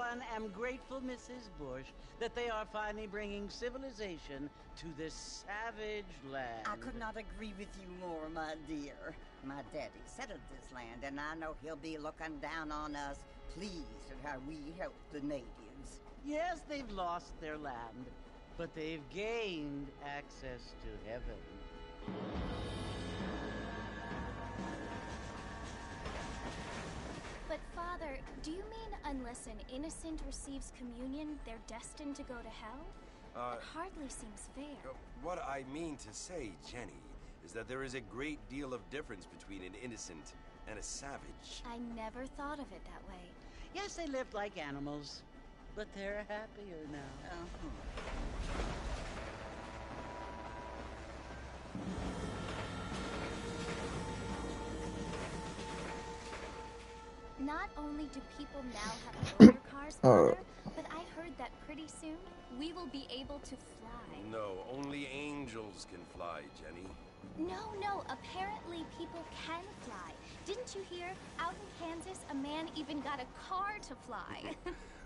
one, am grateful, Mrs. Bush, that they are finally bringing civilization to this savage land. I could not agree with you more, my dear. My daddy settled this land, and I know he'll be looking down on us, pleased at how we help the natives. Yes, they've lost their land, but they've gained access to heaven. But Father, do you mean unless an innocent receives communion, they're destined to go to hell? It hardly seems fair. What I mean to say, Jenny, is that there is a great deal of difference between an innocent and a savage. I never thought of it that way. Yes, they lived like animals, but they're happier now. Not only do people now have motor cars, Father, but I heard that pretty soon we will be able to fly. No, only angels can fly, Jenny. No, apparently people can fly. Didn't you hear? Out in Kansas, a man even got a car to fly.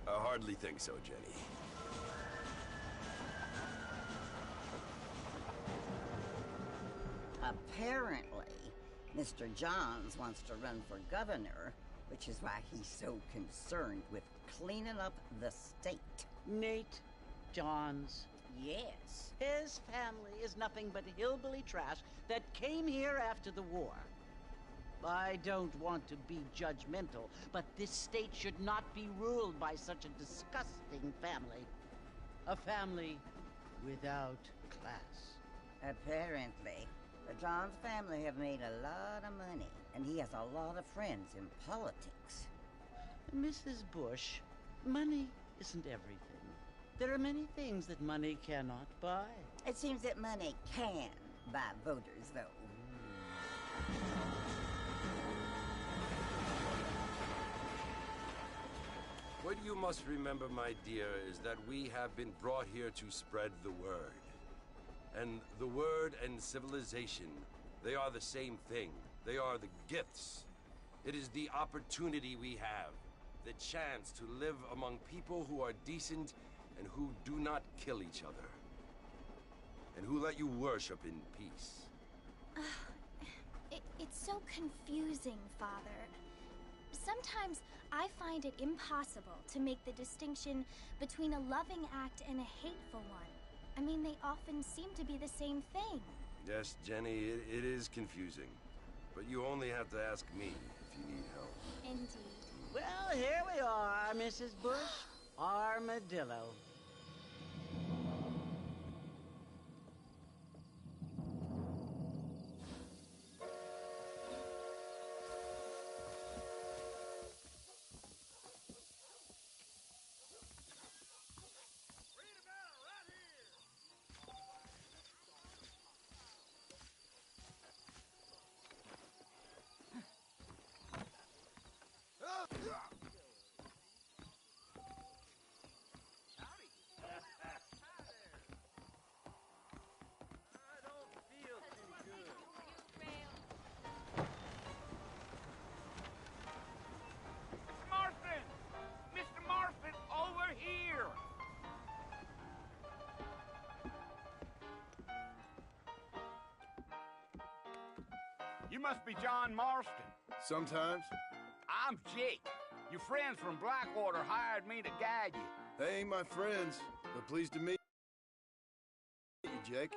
I hardly think so, Jenny. Apparently, Mr. Johns wants to run for governor, which is why he's so concerned with cleaning up the state. Nate Johns. Yes. His family is nothing but hillbilly trash that came here after the war. I don't want to be judgmental, but this state should not be ruled by such a disgusting family. A family without class. Apparently. The Johns family have made a lot of money, and he has a lot of friends in politics. Mrs. Bush, money isn't everything. There are many things that money cannot buy. It seems that money can buy voters, though. What you must remember, my dear, is that we have been brought here to spread the word. And the word and civilization, they are the same thing. They are the gifts. It is the opportunity we have, the chance to live among people who are decent and who do not kill each other, and who let you worship in peace. It's so confusing, Father. Sometimes I find it impossible to make the distinction between a loving act and a hateful one. I mean, they often seem to be the same thing. Yes, Jenny, it is confusing. But you only have to ask me if you need help. Indeed. Well, here we are, Mrs. Bush. Armadillo. You must be John Marston. Sometimes. I'm Jake. Your friends from Blackwater hired me to guide you. They ain't my friends, but pleased to meet you, Jake.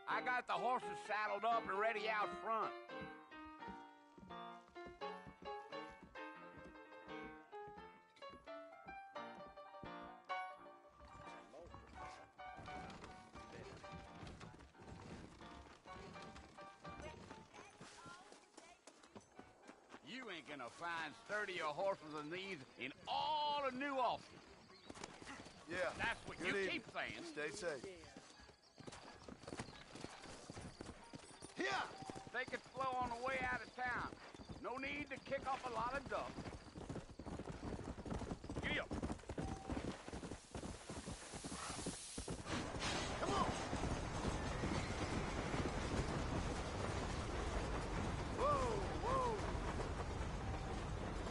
I got the horses saddled up and ready out front. You ain't gonna find sturdier horses than these in all of New Austin. Yeah. That's what Good you evening. keep saying. Stay safe. Here! Take it slow on the way out of town. No need to kick up a lot of dust. Giddy up. Come on! Whoa, whoa!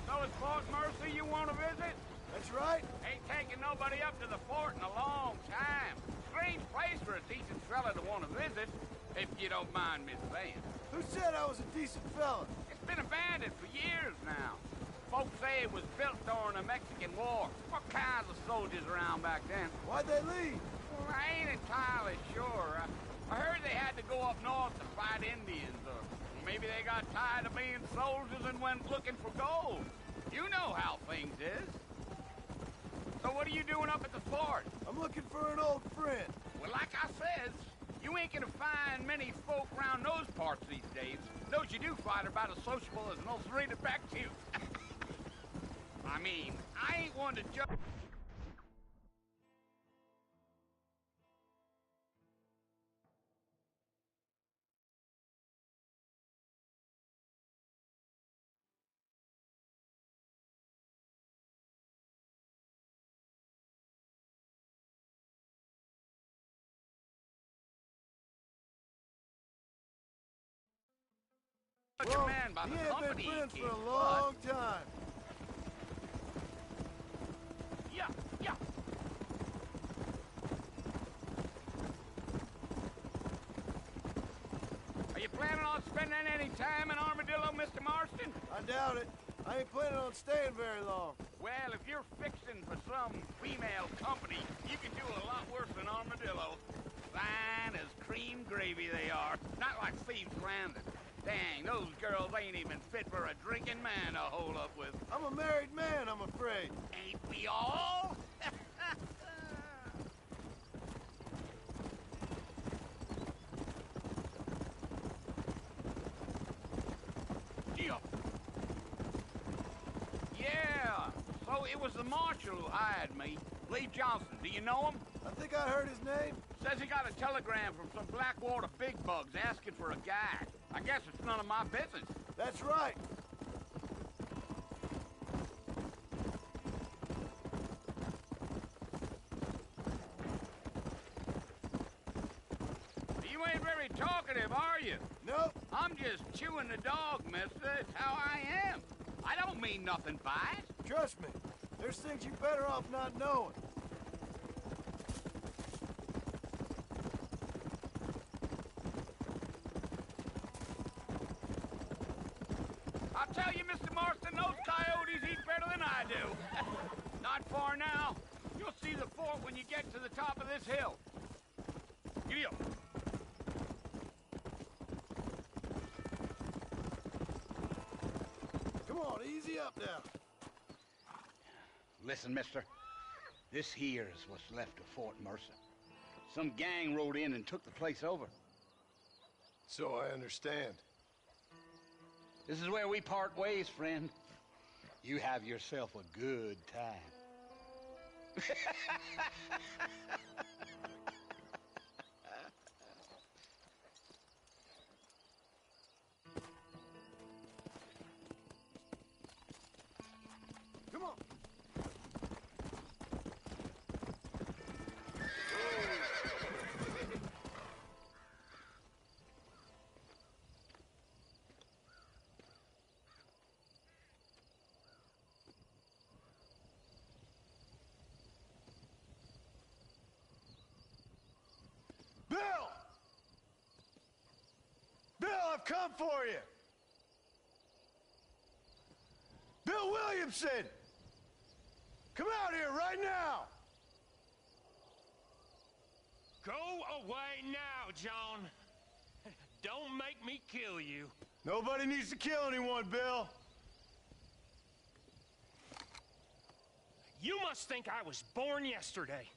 So it's Fort Mercy you want to visit? That's right? Ain't taken nobody up to the fort in a long time. Strange place for a decent fella to want to visit, if you don't mind me saying. Who said I was a decent fella? It's been abandoned for years now. Folks say it was built during the Mexican War. What kinds of soldiers around back then? Why'd they leave? Well, I ain't entirely sure. I heard they had to go up north to fight Indians, or maybe they got tired of being soldiers and went looking for gold. You know how things is. So what are you doing up at the fort? I'm looking for an old friend. Well, like I said, you ain't gonna find many folk around those parts these days. Those you do find are about as sociable as an ulcerated back tooth. I mean, I ain't one to judge. Well, Man by he the ain't company been friends he for a keeps, long time. Yeah, yeah. Are you planning on spending any time in Armadillo, Mr. Marston? I doubt it. I ain't planning on staying very long. Well, if you're fixing for some female company, you can do a lot worse than Armadillo. Fine as cream gravy they are. Not like Thieves Landing. Dang, those girls ain't even fit for a drinking man to hold up with. I'm a married man, I'm afraid. Ain't we all? Yeah, so it was the marshal who hired me. Lee Johnson, do you know him? I think I heard his name. Says he got a telegram from some Blackwater big bugs asking for a guy. I guess it's none of my business. That's right. You ain't very talkative, are you? Nope. I'm just chewing the dog, mister. It's how I am. I don't mean nothing by it. Trust me. There's things you better off not knowing. I'll tell you, Mr. Marston, those coyotes eat better than I do. Not far now. You'll see the fort when you get to the top of this hill. Giddy up. Come on, easy up now. Listen, mister. This here is what's left of Fort Mercer. Some gang rode in and took the place over. So I understand. This is where we part ways, friend. You have yourself a good time. Come on. Bill! Bill, I've come for you! Bill Williamson! Come out here right now! Go away now, John. Don't make me kill you. Nobody needs to kill anyone, Bill. You must think I was born yesterday.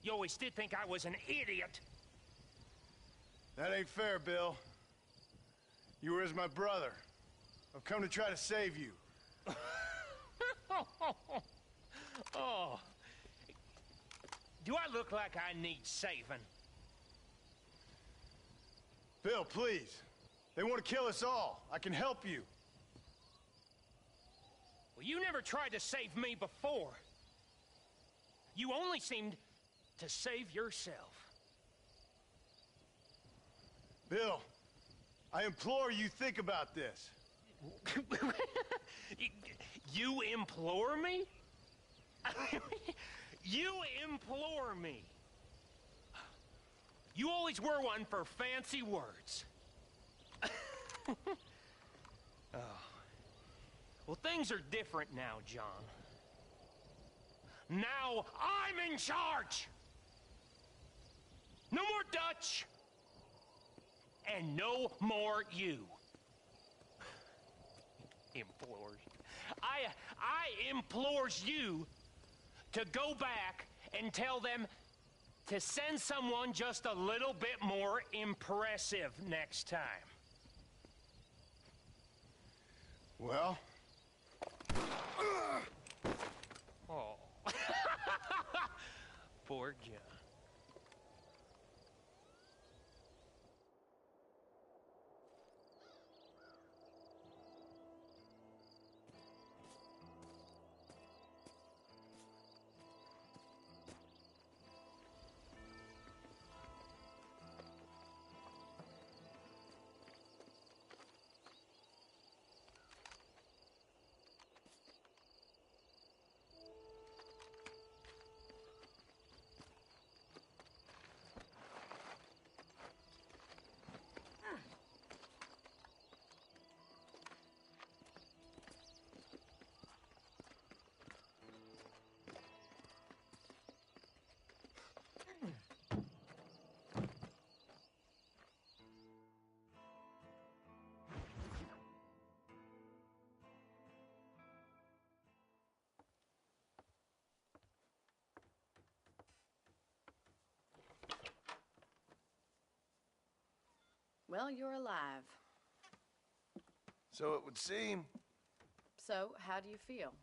You always did think I was an idiot. That ain't fair, Bill. You were as my brother. I've come to try to save you. Oh. Do I look like I need saving? Bill, please. They want to kill us all. I can help you. Well, you never tried to save me before. You only seemed to save yourself. Bill, I implore you think about this. You implore me? You implore me. You always were one for fancy words. Oh. Well, things are different now, John. Now I'm in charge! No more Dutch! And no more you. Implores. I implores you to go back and tell them to send someone just a little bit more impressive next time. Well? Oh. Poor John. Well, you're alive. So it would seem. So, how do you feel?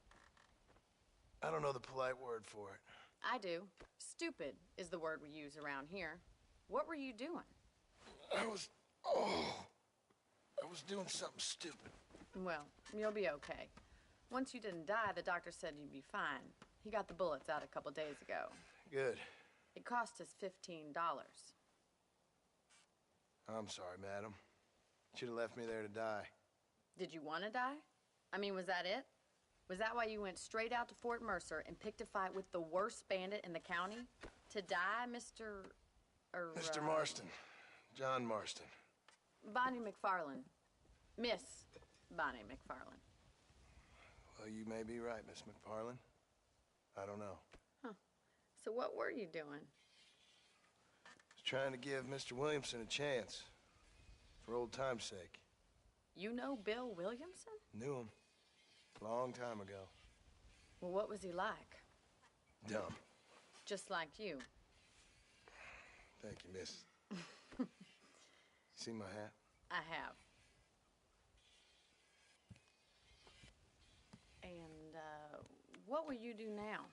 I don't know the polite word for it. I do. Stupid is the word we use around here. What were you doing? I was doing something stupid. Well, you'll be okay. Once you didn't die, the doctor said you'd be fine. He got the bullets out a couple days ago. Good. It cost us $15. I'm sorry, madam. Should have left me there to die. Did you want to die? I mean, was that it? Was that why you went straight out to Fort Mercer and picked a fight with the worst bandit in the county? To die, Mr. Mr. Marston. John Marston. Bonnie McFarland. Miss Bonnie McFarland. Well, you may be right, Miss McFarland. I don't know. Huh. So what were you doing? I was trying to give Mr. Williamson a chance. For old time's sake. You know Bill Williamson? Knew him. Long time ago. Well, what was he like? Dumb. Just like you. Thank you, miss. See my hat? I have. And, what will you do now?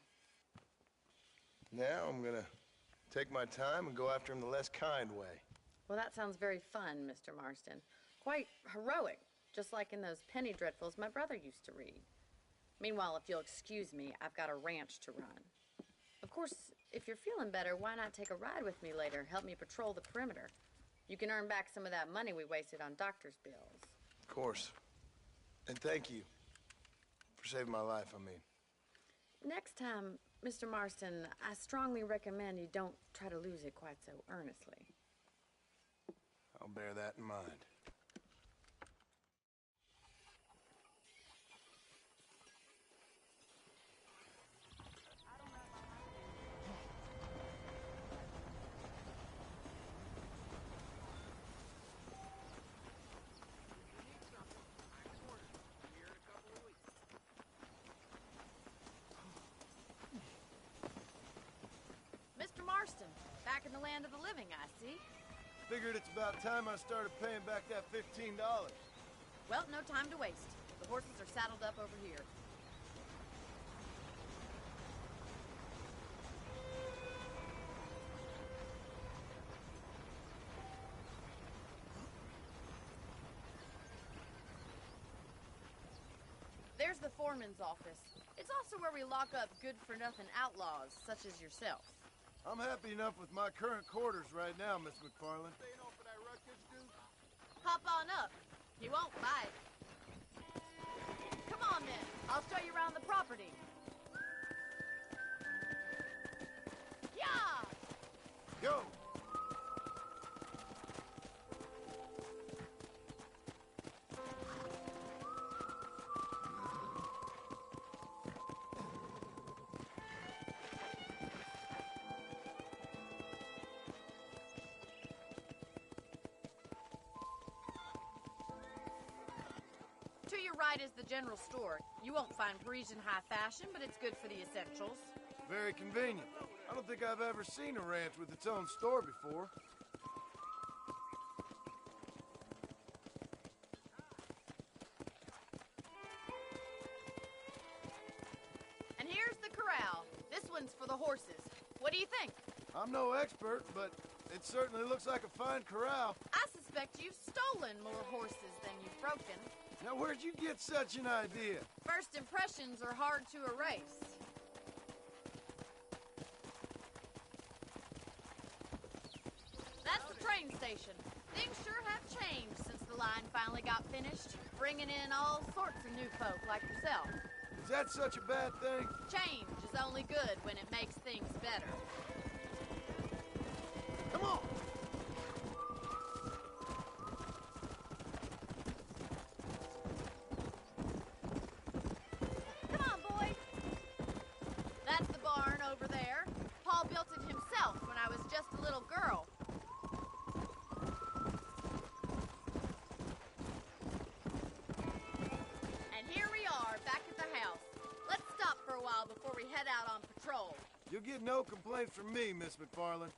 Now I'm gonna take my time and go after him the less kind way. Well, that sounds very fun, Mr. Marston. Quite heroic, just like in those penny dreadfuls my brother used to read. Meanwhile, if you'll excuse me, I've got a ranch to run. Of course, if you're feeling better, why not take a ride with me later? Help me patrol the perimeter. You can earn back some of that money we wasted on doctor's bills. Of course. And thank you for saving my life, I mean. Next time, Mr. Marston, I strongly recommend you don't try to lose it quite so earnestly. I'll bear that in mind. Mr. Marston, back in the land of the living, I see. Figured it's about time I started paying back that $15. Well, no time to waste. The horses are saddled up over here. There's the foreman's office. It's also where we lock up good-for-nothing outlaws, such as yourself. I'm happy enough with my current quarters right now, Miss McFarland. Hop on up. He won't bite. Come on, then. I'll show you around the property. Go! To your right is the general store. You won't find Parisian high fashion, but it's good for the essentials. Very convenient. I don't think I've ever seen a ranch with its own store before. And here's the corral. This one's for the horses. What do you think? I'm no expert, but it certainly looks like a fine corral. I suspect you've stolen more horses than you've broken. Now, where'd you get such an idea? First impressions are hard to erase. That's the train station. Things sure have changed since the line finally got finished, bringing in all sorts of new folk like yourself. Is that such a bad thing? Change is only good when it makes things better. Come on! Come on, boy. That's the barn over there. Paul built it himself when I was just a little girl. And here we are, back at the house. Let's stop for a while before we head out on patrol. You'll get no complaints from me, Miss McFarland.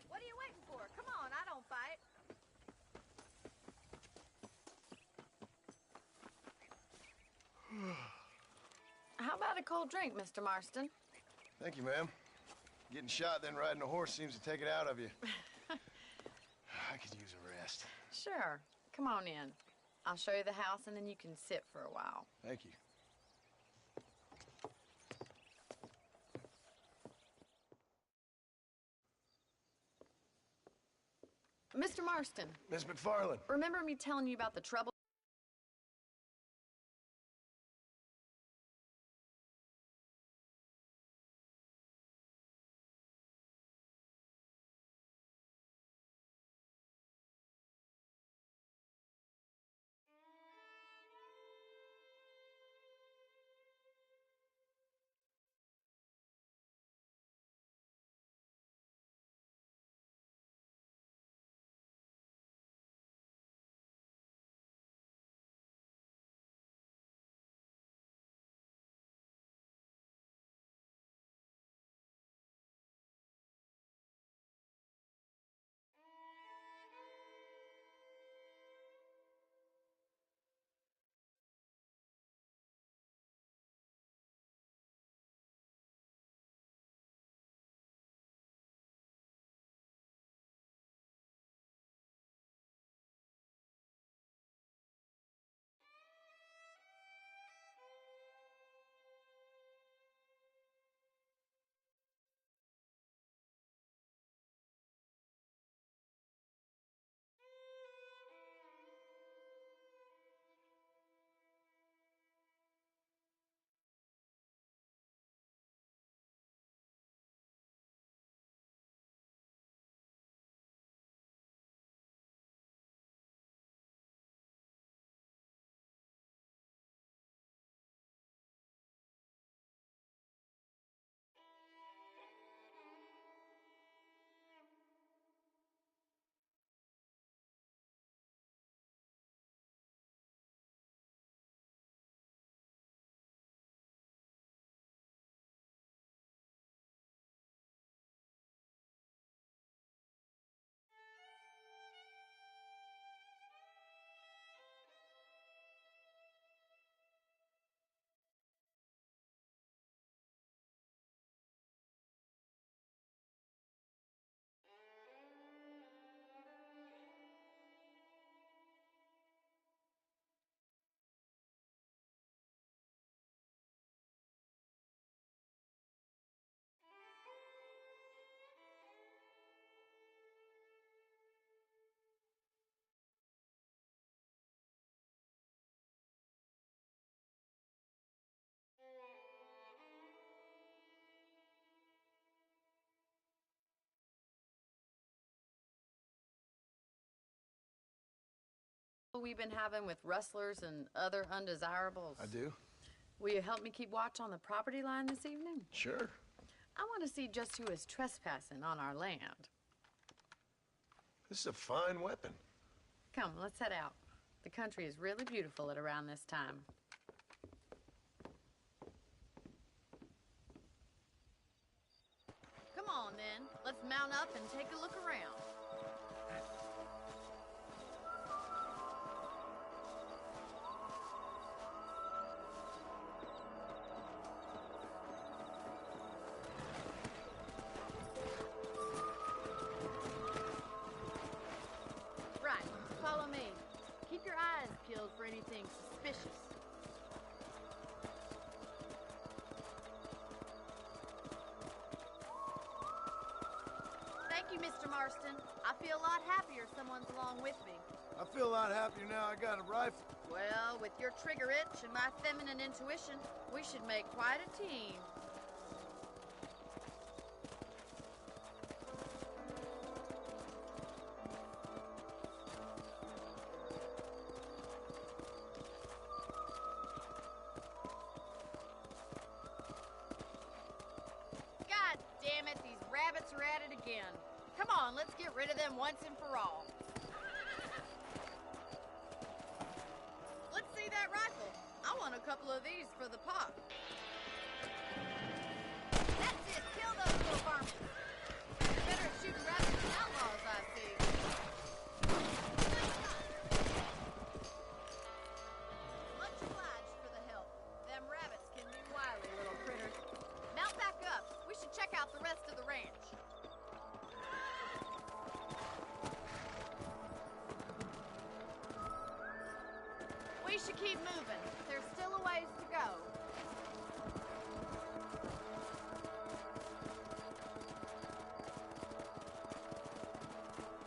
What are you waiting for? Come on, I don't fight. How about a cold drink, Mr. Marston? Thank you, ma'am. Getting shot, then riding a horse seems to take it out of you. I could use a rest. Sure. Come on in. I'll show you the house, and then you can sit for a while. Thank you. Mr. Marston, Miss McFarland. remember me telling you about the trouble we've been having with rustlers and other undesirables? I do. Will you help me keep watch on the property line this evening? Sure. I want to see just who is trespassing on our land. This is a fine weapon. Come, let's head out. The country is really beautiful at around this time. Come on, then. Let's mount up and take a look around. Right, follow me. Keep your eyes peeled for anything suspicious. Thank you, Mr. Marston. I feel a lot happier someone's along with me. I feel a lot happier now I got a rifle. Well, with your trigger itch and my feminine intuition, we should make quite a team. God damn it, these rabbits are at it again. Come on, let's get rid of them once and for all. Let's see that rifle. I want a couple of these for the pop. That's it, kill those little varmints. You're better at shooting rabbits than outlaws, I see. Much obliged for the help. Them rabbits can be wily little critters. Mount back up. We should check out the rest of the ranch. We should keep moving. There's still a ways to go.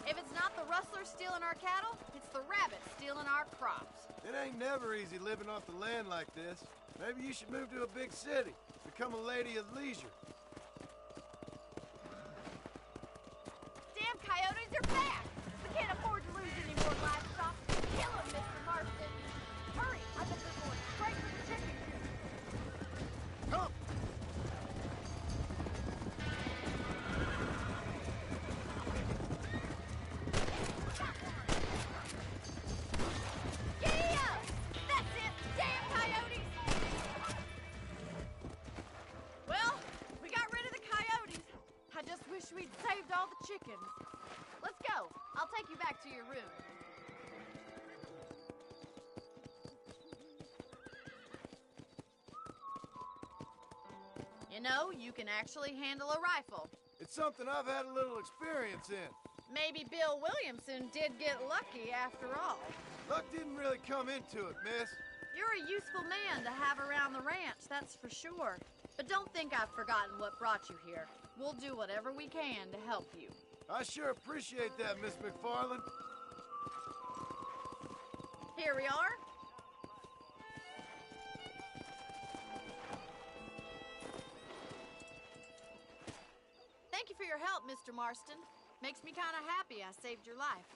If it's not the rustlers stealing our cattle, it's the rabbits stealing our crops. It ain't never easy living off the land like this. Maybe you should move to a big city. Become a lady of leisure. Damn coyotes are back! We can't afford to lose any more livestock. Kill them, Mr. Marston! Hurry! I bet they're going straight for the chicken coop. Come! Yeah! That's it! Damn coyotes! Well, we got rid of the coyotes. I just wish we'd saved all the chickens. Let's go. I'll take you back to your room. You know, you can actually handle a rifle. It's something I've had a little experience in. Maybe Bill Williamson did get lucky after all. Luck didn't really come into it, miss. You're a useful man to have around the ranch, that's for sure. But don't think I've forgotten what brought you here. We'll do whatever we can to help you. I sure appreciate that, Miss McFarland. Here we are. Thank you for your help, Mr. Marston. Makes me kind of happy I saved your life.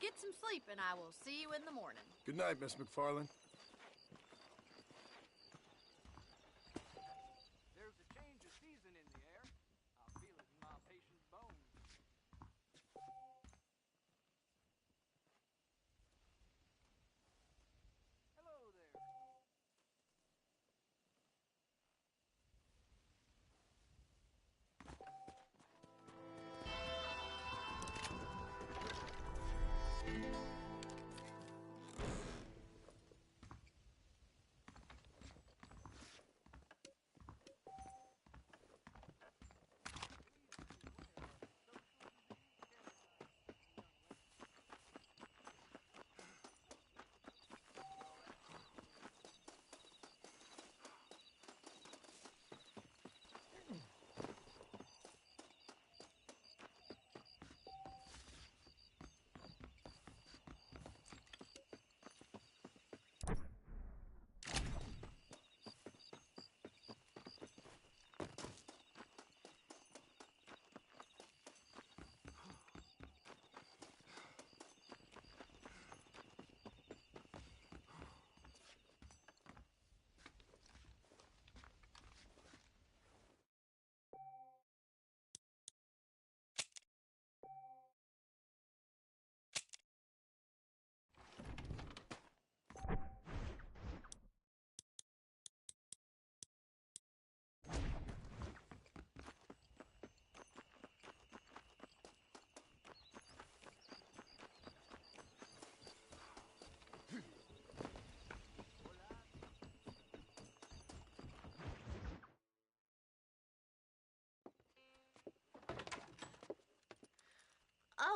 Get some sleep, and I will see you in the morning. Good night, Miss McFarland. There's a change of season in the air. I feel it in my patient's bones. Hello there.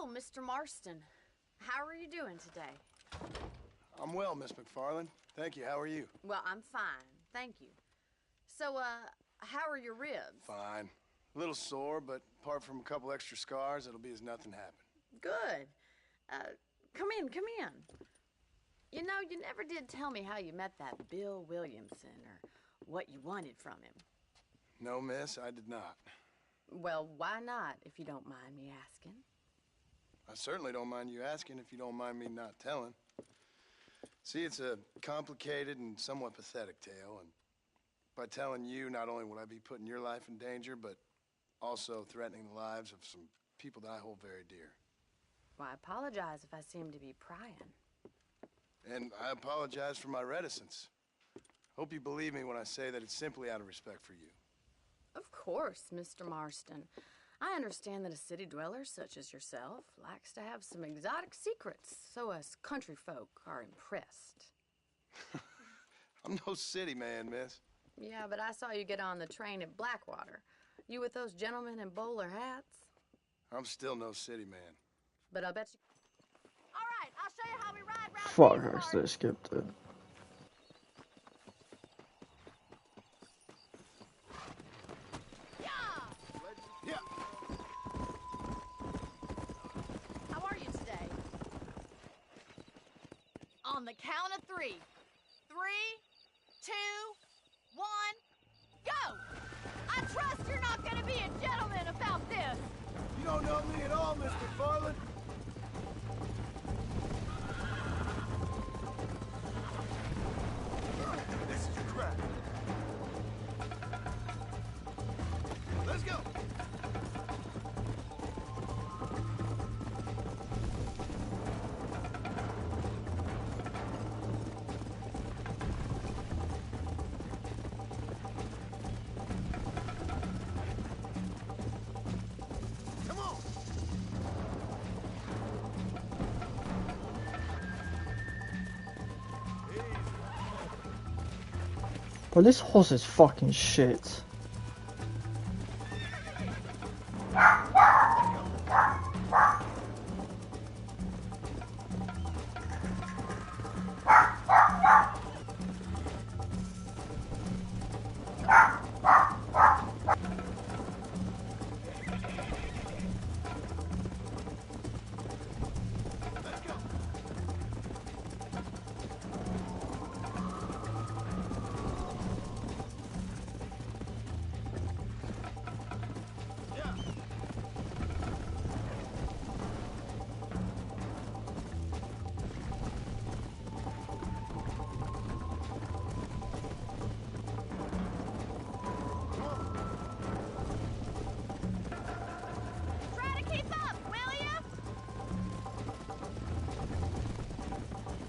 Oh, Mr. Marston. How are you doing today? I'm well, Miss McFarland. Thank you. How are you? Well, I'm fine. Thank you. So, how are your ribs? Fine. A little sore, but apart from a couple extra scars, it'll be as nothing happened. Good. Come in, come in. You know, you never did tell me how you met that Bill Williamson or what you wanted from him. No, miss, I did not. Well, why not, if you don't mind me asking? I certainly don't mind you asking if you don't mind me not telling. See, it's a complicated and somewhat pathetic tale, and by telling you, not only would I be putting your life in danger, but also threatening the lives of some people that I hold very dear. Well, I apologize if I seem to be prying. And I apologize for my reticence. Hope you believe me when I say that it's simply out of respect for you. Of course, Mr. Marston. I understand that a city dweller such as yourself likes to have some exotic secrets, so us country folk are impressed. I'm no city man, miss. Yeah, but I saw you get on the train at Blackwater. You with those gentlemen in bowler hats? I'm still no city man. But I'll bet you... All right, I'll show you how we ride round Fuck, Green I accidentally skipped it. Yeah. How are you today? On the count of 3. 3, 2, 1, go! I trust you're not gonna be a gentleman about this. You don't know me at all, Mr. Farland. This is your crap. Let's go. Come on. But this horse is fucking shit. Try to keep up, will ya?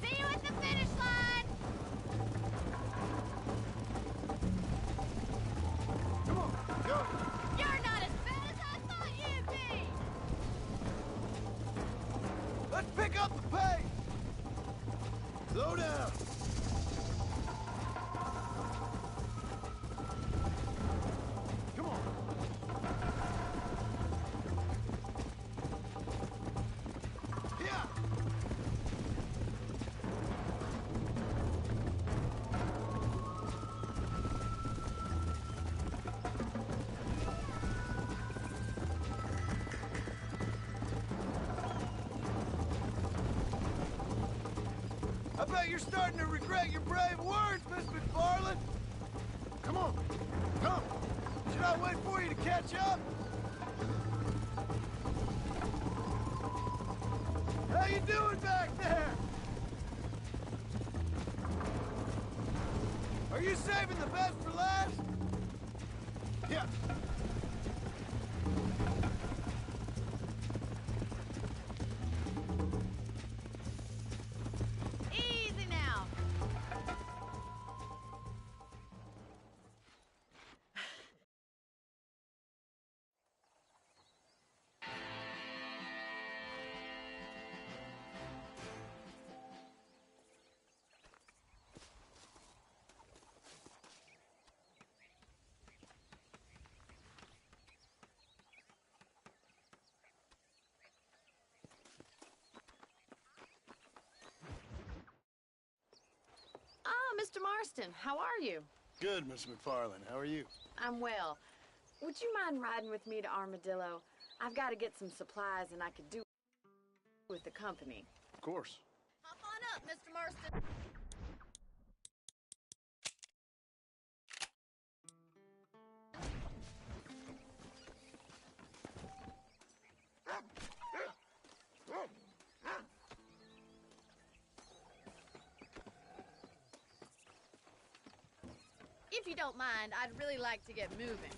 See you at the finish line. Come on. Go. You're not as bad as I thought you'd be. Let's pick up the pace. Slow down. Come on. Yeah. I bet you're starting to regret your brave words, Miss McFarland. Come on. Come. Should I wait for you to catch up? How you doing back there? Are you saving the best for last? Yeah. Easy now. Mr. Marston. How are you? Good, Miss McFarland. How are you? I'm well. Would you mind riding with me to Armadillo? I've got to get some supplies, and I could do with the company. Of course. Hop on up, Mr. Marston. If you don't mind, I'd really like to get moving.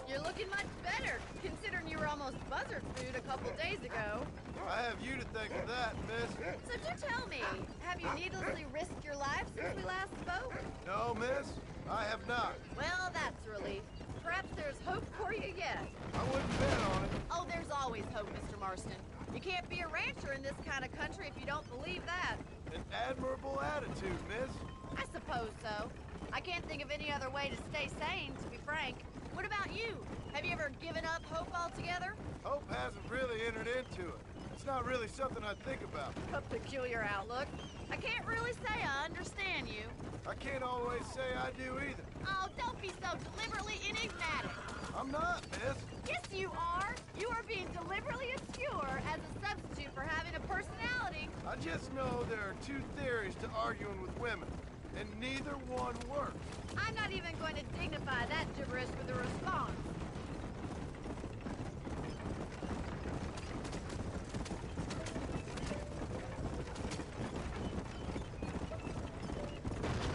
You're looking much better, considering you were almost buzzard food a couple days ago. I have you to thank for that, miss. So do tell me, have you needlessly risked your life since we last spoke? No, miss. I have not. Well, that's a relief. Perhaps there's hope for you yet. I wouldn't bet on it. Oh, there's always hope, Mr. Marston. You can't be a rancher in this kind of country if you don't believe that. An admirable attitude, miss. I suppose so. I can't think of any other way to stay sane, to be frank. What about you? Have you ever given up hope altogether? Hope hasn't really entered into it. It's not really something I think about. A peculiar outlook. I can't really say I understand you. I can't always say I do either. Oh, don't be so deliberately enigmatic. I'm not, miss. Yes, you are. You are being deliberately obscure as a substitute for having a personality. I just know there are two theories to arguing with women, and neither one works. I'm not even going to dignify that gibberish with a response.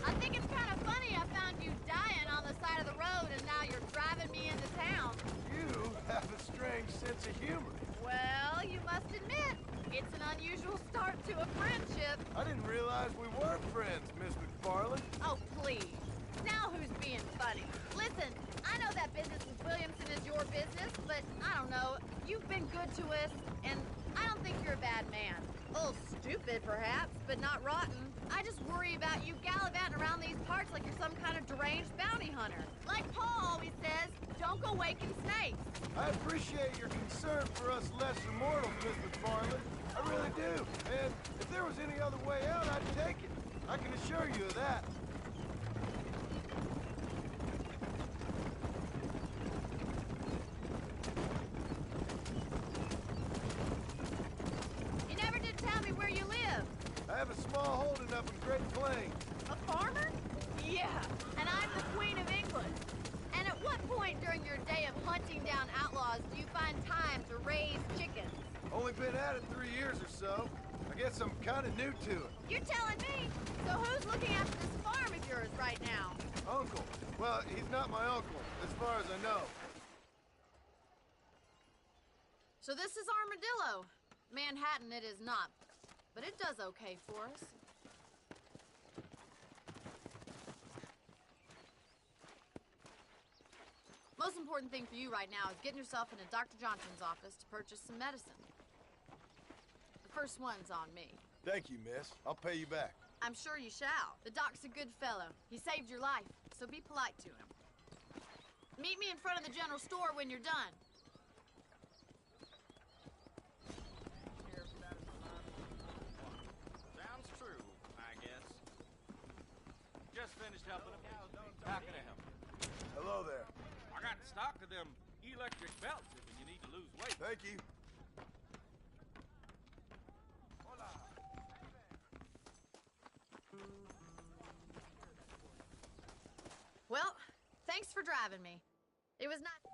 I think it's kind of funny I found you dying on the side of the road and now you're driving me into town. You have a strange sense of humor. Well, you must admit, it's an unusual start to a friendship. I didn't realize we weren't friends, Miss McFarland. Oh, please. Now who's being funny? Listen, I know that business with Williamson is your business, but I don't know. You've been good to us, and I don't think you're a bad man. A little stupid, perhaps, but not rotten. I just worry about you gallivanting around these parts like you're some kind of deranged bounty hunter. Like Paul always says, don't go waking snakes. I appreciate your concern for us lesser mortals, Miss McFarland. I really do. And if there was any other way out, I'd take it. I can assure you of that. You never did tell me where you live. I have a small holding up in Great Plains. A farmer? Yeah, and I'm the Queen of England. And at what point during your day of hunting down outlaws do you find time to raise chickens? Only been at it 3 years or so. I guess I'm kind of new to it. You're telling me? So who's looking after this farm of yours right now? Uncle. Well, he's not my uncle, as far as I know. So this is Armadillo. Manhattan it is not, but it does okay for us. Most important thing for you right now is getting yourself into Dr. Johnson's office to purchase some medicine. The first one's on me. Thank you, miss. I'll pay you back. I'm sure you shall. The doc's a good fellow. He saved your life, so be polite to him. Meet me in front of the general store when you're done. Sounds true, I guess. Just finished helping him. How can I help? Hello there. I got stock of them electric belts if you need to lose weight. Thank you. Well, thanks for driving me. It was not...